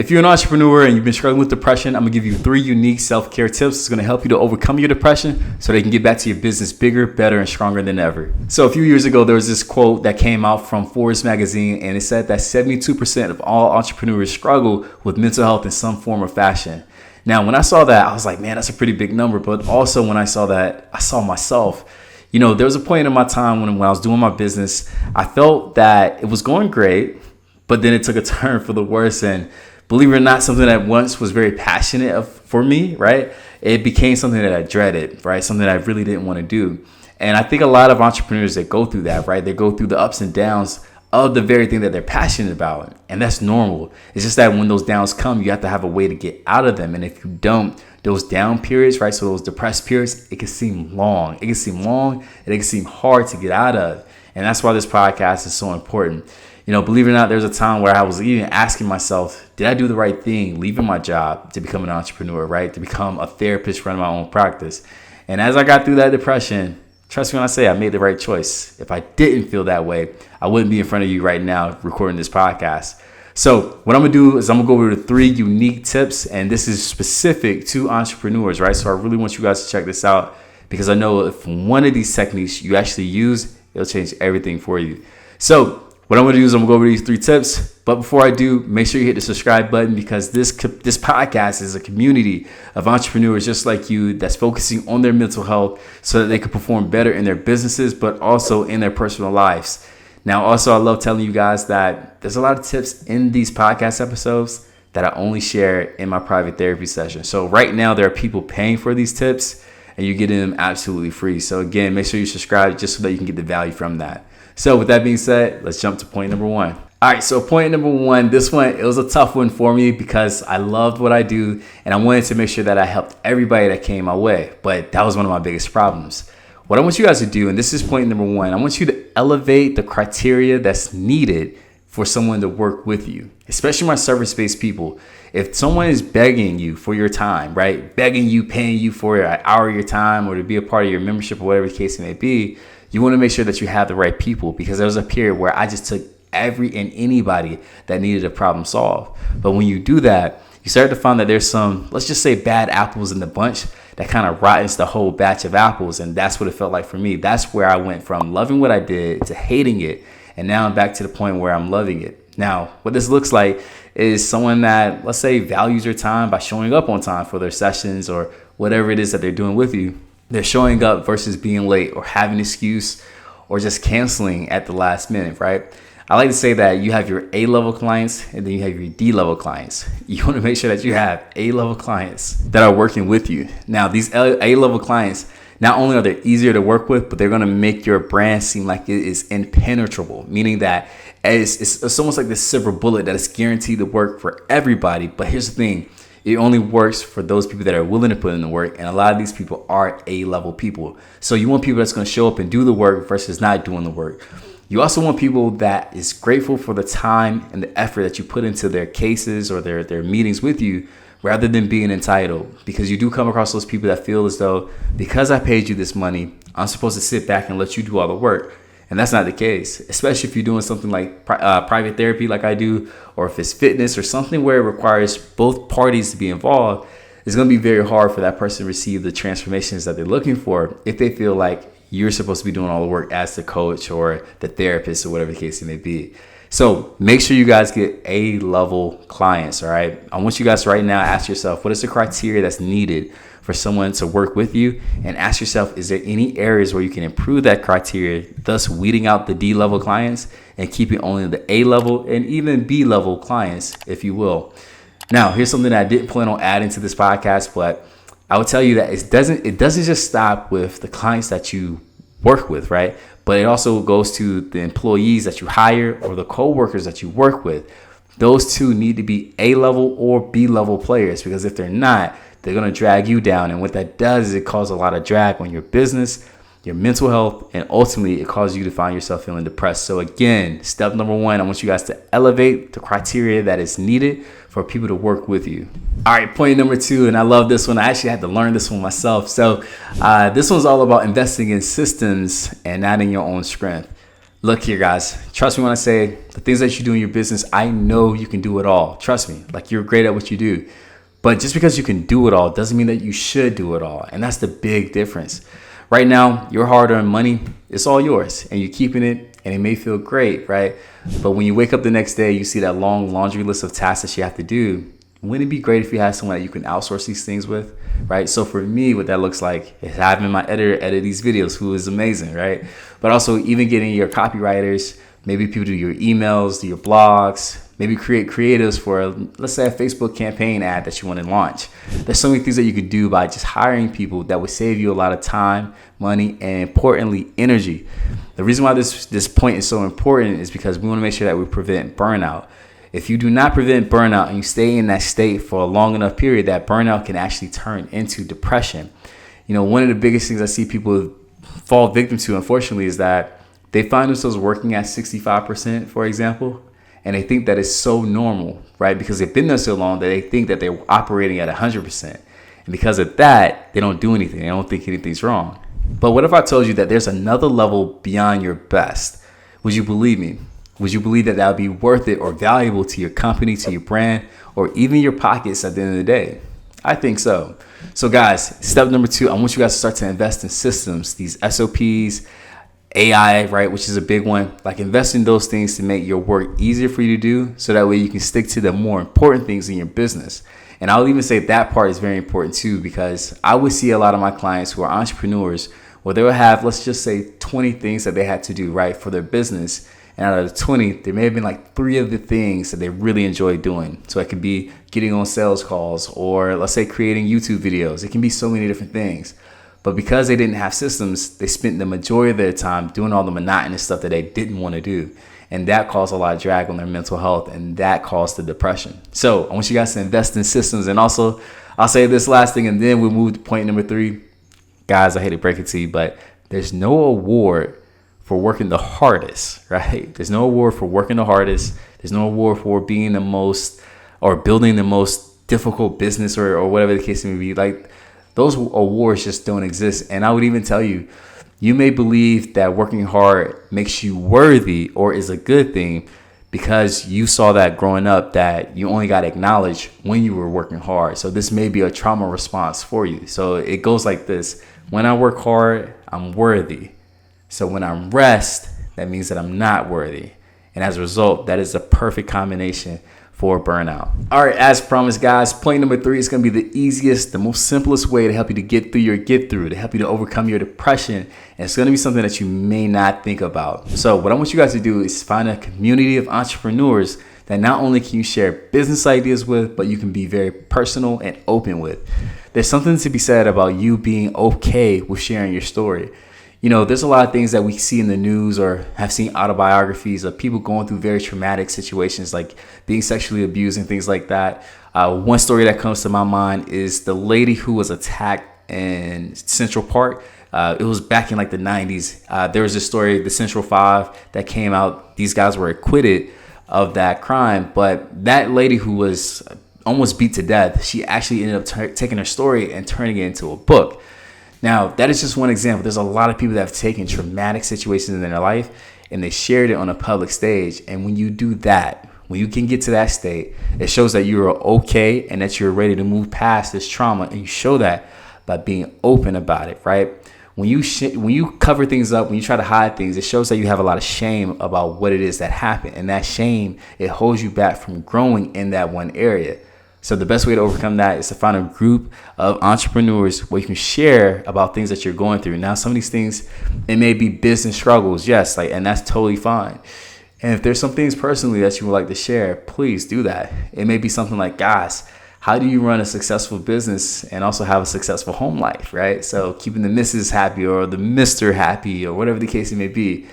If you're an entrepreneur and you've been struggling with depression, I'm gonna give you 3 unique self-care tips that's gonna help you to overcome your depression so that you can get back to your business bigger, better, and stronger than ever. So a few years ago, there was this quote that came out from Forbes magazine, and it said that 72% of all entrepreneurs struggle with mental health in some form or fashion. Now, when I saw that, I was like, man, that's a pretty big number. But also when I saw that, I saw myself. You know, there was a point in my time when I was doing my business, I felt that it was going great, but then it took a turn for the worse. And believe it or not, something that once was very passionate for me, right? It became something that I dreaded, right? Something that I really didn't want to do. And I think a lot of entrepreneurs that go through that, right? They go through the ups and downs of the very thing that they're passionate about. And that's normal. It's just that when those downs come, you have to have a way to get out of them. And if you don't, those down periods, right? So those depressed periods, it can seem long. It can seem long and it can seem hard to get out of. And that's why this podcast is so important. You know, believe it or not, there's a time where I was even asking myself, did I do the right thing, leaving my job to become an entrepreneur, right? To become a therapist, running my own practice. And as I got through that depression, trust me when I say I made the right choice. If I didn't feel that way, I wouldn't be in front of you right now recording this podcast. So what I'm going to do is I'm going to go over the 3 unique tips, and this is specific to entrepreneurs, right? So I really want you guys to check this out because I know if one of these techniques you actually use, it'll change everything for you. So what I'm going to do is I'm going to go over these 3 tips. But before I do, make sure you hit the subscribe button because this podcast is a community of entrepreneurs just like you that's focusing on their mental health so that they can perform better in their businesses, but also in their personal lives. Now, also, I love telling you guys that there's a lot of tips in these podcast episodes that I only share in my private therapy session. So right now, there are people paying for these tips and you're getting them absolutely free. So again, make sure you subscribe just so that you can get the value from that. So with that being said, let's jump to point number 1. All right, so point number 1, this one, it was a tough one for me because I loved what I do and I wanted to make sure that I helped everybody that came my way. But that was one of my biggest problems. What I want you guys to do, and this is point number 1, I want you to elevate the criteria that's needed for someone to work with you, especially my service-based people. If someone is begging you for your time, right, begging you, paying you for an hour of your time or to be a part of your membership or whatever the case may be, you want to make sure that you have the right people because there was a period where I just took every and anybody that needed a problem solved. But when you do that, you start to find that there's some, let's just say, bad apples in the bunch that kind of rottens the whole batch of apples. And that's what it felt like for me. That's where I went from loving what I did to hating it. And now I'm back to the point where I'm loving it. Now, what this looks like is someone that, let's say, values their time by showing up on time for their sessions or whatever it is that they're doing with you. They're showing up versus being late or having an excuse or just canceling at the last minute, right? I like to say that you have your A-level clients and then you have your D-level clients. You want to make sure that you have A-level clients that are working with you. Now, these A-level clients, not only are they easier to work with, but they're going to make your brand seem like it is impenetrable, meaning that it's almost like this silver bullet that is guaranteed to work for everybody. But here's the thing. It only works for those people that are willing to put in the work. And a lot of these people are A-level people. So you want people that's going to show up and do the work versus not doing the work. You also want people that is grateful for the time and the effort that you put into their cases or their meetings with you rather than being entitled. Because you do come across those people that feel as though because I paid you this money, I'm supposed to sit back and let you do all the work. And that's not the case, especially if you're doing something like private therapy like I do, or if it's fitness or something where it requires both parties to be involved. It's going to be very hard for that person to receive the transformations that they're looking for if they feel like you're supposed to be doing all the work as the coach or the therapist or whatever the case it may be. So make sure you guys get A-level clients, all right? I want you guys to right now ask yourself, what is the criteria that's needed for someone to work with you? And ask yourself, is there any areas where you can improve that criteria, thus weeding out the D-level clients and keeping only the A-level and even B-level clients, if you will. Now, here's something that I didn't plan on adding to this podcast, but I will tell you that it doesn't just stop with the clients that you work with, right? But it also goes to the employees that you hire or the co-workers that you work with. Those two need to be A-level or B-level players because if they're not, they're going to drag you down. And what that does is it causes a lot of drag on your business, your mental health, and ultimately it causes you to find yourself feeling depressed. So again, step number 1, I want you guys to elevate the criteria that is needed for people to work with you. All right, point number 2, and I love this one. I actually had to learn this one myself. So this one's all about investing in systems and not in your own strength. Look here, guys. Trust me when I say the things that you do in your business, I know you can do it all. Trust me. Like, you're great at what you do. But just because you can do it all doesn't mean that you should do it all. And that's the big difference. Right now, your hard-earned money, it's all yours. And you're keeping it, and it may feel great, right? But when you wake up the next day, you see that long laundry list of tasks that you have to do. Wouldn't it be great if you had someone that you can outsource these things with, right? So for me, what that looks like is having my editor edit these videos, who is amazing, right? But also even getting your copywriters, maybe people do your emails, do your blogs, maybe create creatives for, let's say, a Facebook campaign ad that you want to launch. There's so many things that you could do by just hiring people that would save you a lot of time, money, and importantly, energy. The reason why this point is so important is because we want to make sure that we prevent burnout. If you do not prevent burnout and you stay in that state for a long enough period, that burnout can actually turn into depression. You know, one of the biggest things I see people fall victim to, unfortunately, is that they find themselves working at 65%, for example, and they think that it's so normal, right? Because they've been there so long that they think that they're operating at 100%. And because of that, they don't do anything. They don't think anything's wrong. But what if I told you that there's another level beyond your best? Would you believe me? Would you believe that that would be worth it or valuable to your company, to your brand, or even your pockets at the end of the day? I think so. So guys, step number 2, I want you guys to start to invest in systems, these SOPs, AI, right, which is a big one. Like, invest in those things to make your work easier for you to do, so that way you can stick to the more important things in your business. And I'll even say that part is very important too, because I would see a lot of my clients who are entrepreneurs where they will have, let's just say, 20 things that they had to do, right, for their business. And out of the 20, there may have been like 3 of the things that they really enjoy doing. So it could be getting on sales calls, or let's say creating YouTube videos. It can be so many different things. But because they didn't have systems, they spent the majority of their time doing all the monotonous stuff that they didn't want to do. And that caused a lot of drag on their mental health, and that caused the depression. So I want you guys to invest in systems. And also, I'll say this last thing, and then we'll move to point number 3. Guys, I hate to break it to you, but there's no award for working the hardest, right? There's no award for working the hardest. There's no award for being the most, or building the most difficult business, or whatever the case may be. Like, those awards just don't exist. And I would even tell you, you may believe that working hard makes you worthy or is a good thing because you saw that growing up, that you only got acknowledged when you were working hard. So this may be a trauma response for you. So it goes like this: when I work hard, I'm worthy. So when I rest, that means that I'm not worthy. And as a result, that is a perfect combination for burnout. All right, as promised, guys, point number 3 is going to be the easiest, the most simplest way to help you to get through your to help you to overcome your depression. And it's going to be something that you may not think about. So what I want you guys to do is find a community of entrepreneurs that not only can you share business ideas with, but you can be very personal and open with. There's something to be said about you being okay with sharing your story. You know, there's a lot of things that we see in the news or have seen autobiographies of people going through very traumatic situations, like being sexually abused and things like that. One story that comes to my mind is the lady who was attacked in Central Park. It was back in like the 90s. There was this story, the Central 5, that came out. These guys were acquitted of that crime. But that lady who was almost beat to death, she actually ended up taking her story and turning it into a book. Now, that is just one example. There's a lot of people that have taken traumatic situations in their life and they shared it on a public stage. And when you do that, when you can get to that state, it shows that you are okay and that you're ready to move past this trauma. And you show that by being open about it, right? When you cover things up, when you try to hide things, it shows that you have a lot of shame about what it is that happened. And that shame, it holds you back from growing in that one area. So the best way to overcome that is to find a group of entrepreneurs where you can share about things that you're going through. Now, some of these things, it may be business struggles, yes, and that's totally fine. And if there's some things personally that you would like to share, please do that. It may be something like, guys, how do you run a successful business and also have a successful home life, right? So keeping the Mrs. happy or the Mr. happy or whatever the case it may be.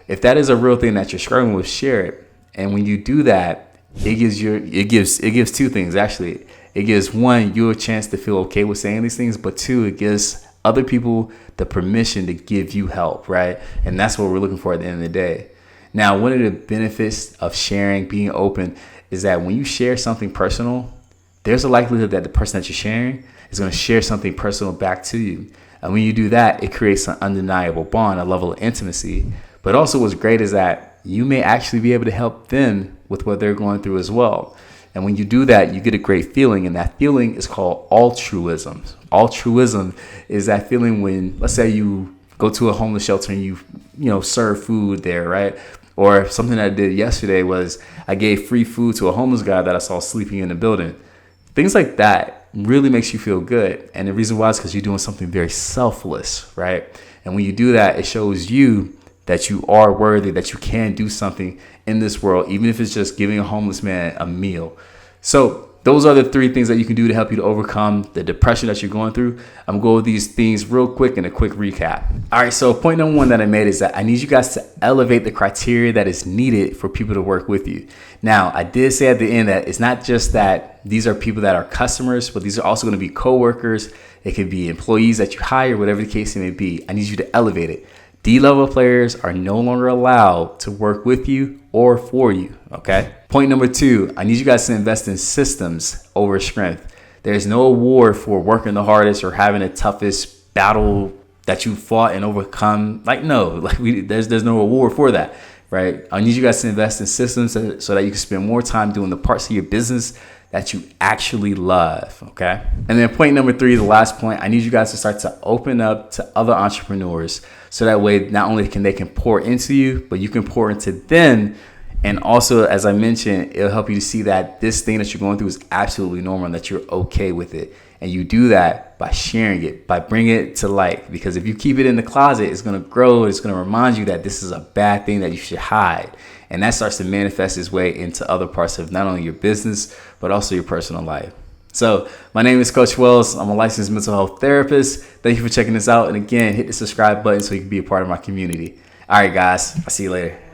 If that is a real thing that you're struggling with, share it. And when you do that, it gives 2 things, actually. It gives, 1, you a chance to feel okay with saying these things, but 2, it gives other people the permission to give you help, right? And that's what we're looking for at the end of the day. Now, one of the benefits of sharing, being open, is that when you share something personal, there's a likelihood that the person that you're sharing is going to share something personal back to you. And when you do that, it creates an undeniable bond, a level of intimacy. But also what's great is that you may actually be able to help them with what they're going through as well. And when you do that, you get a great feeling, and that feeling is called altruism. Altruism is that feeling when, let's say you go to a homeless shelter and you serve food there, right? Or something that I did yesterday was I gave free food to a homeless guy that I saw sleeping in the building. Things like that really makes you feel good. And the reason why is because you're doing something very selfless, right? And when you do that, it shows you that you are worthy, that you can do something in this world, even if it's just giving a homeless man a meal. So those are the 3 things that you can do to help you to overcome the depression that you're going through. I'm going to go over these things real quick in a quick recap. All right, so point number 1 that I made is that I need you guys to elevate the criteria that is needed for people to work with you. Now, I did say at the end that it's not just that these are people that are customers, but these are also going to be coworkers. It could be employees that you hire, whatever the case may be. I need you to elevate it. D-level players are no longer allowed to work with you or for you, okay? Point number 2, I need you guys to invest in systems over strength. There's no award for working the hardest or having the toughest battle that you fought and overcome. There's no award for that, right? I need you guys to invest in systems so that you can spend more time doing the parts of your business that you actually love, okay? And then point number 3, the last point, I need you guys to start to open up to other entrepreneurs so that way not only can they pour into you, but you can pour into them. And also, as I mentioned, it'll help you to see that this thing that you're going through is absolutely normal and that you're okay with it. And you do that by sharing it, by bringing it to light. Because if you keep it in the closet, it's going to grow. It's going to remind you that this is a bad thing that you should hide. And that starts to manifest its way into other parts of not only your business, but also your personal life. So my name is Coach Wells. I'm a licensed mental health therapist. Thank you for checking this out. And again, hit the subscribe button so you can be a part of my community. All right, guys. I'll see you later.